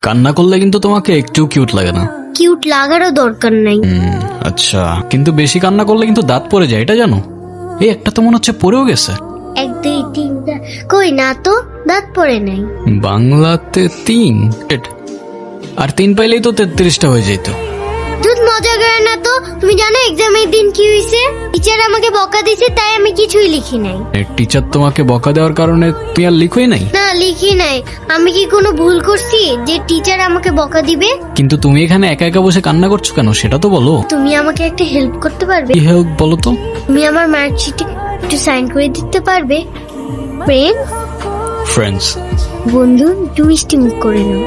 কান্না করলে কিন্তু তোমাকে একটু কিউট লাগে না। কিউট লাগারও দরকার নাই। আচ্ছা, কিন্তু বেশি কান্না করলে কিন্তু দাঁত পড়ে যায়, এটা জানো? এই একটা তো মনে হচ্ছে পড়েও গেছে। 1 2 3 কই না তো, দাঁত পড়ে নাই। বাংলাতে 3 আর 3 পাইলেই তো 33টা হয়ে যেত। দুধ মজা করে না তো। তুমি জানো এক্সামের দিন কি হয়েছে? টিচার আমাকে বকা দিয়েছে, তাই আমি কিছুই লিখি নাই। টিচার তোমাকে বকা দেওয়ার কারণে তুই আর লিখোই নাই? না, লিখি নাই। আমি কি কোনো ভুল করছি যে টিচার আমাকে বকা দিবে? কিন্তু তুমি এখানে একা একা বসে কান্না করছো কেন সেটা তো বলো। তুমি আমাকে একটা হেল্প করতে পারবে? কি হেল্প বলো তো? তুমি আমার মার্কশিটে একটু সাইন করে দিতে পারবে? ফ্রেন্ডস। বন্ধু, একটু মিষ্টি মুখ করে নাও।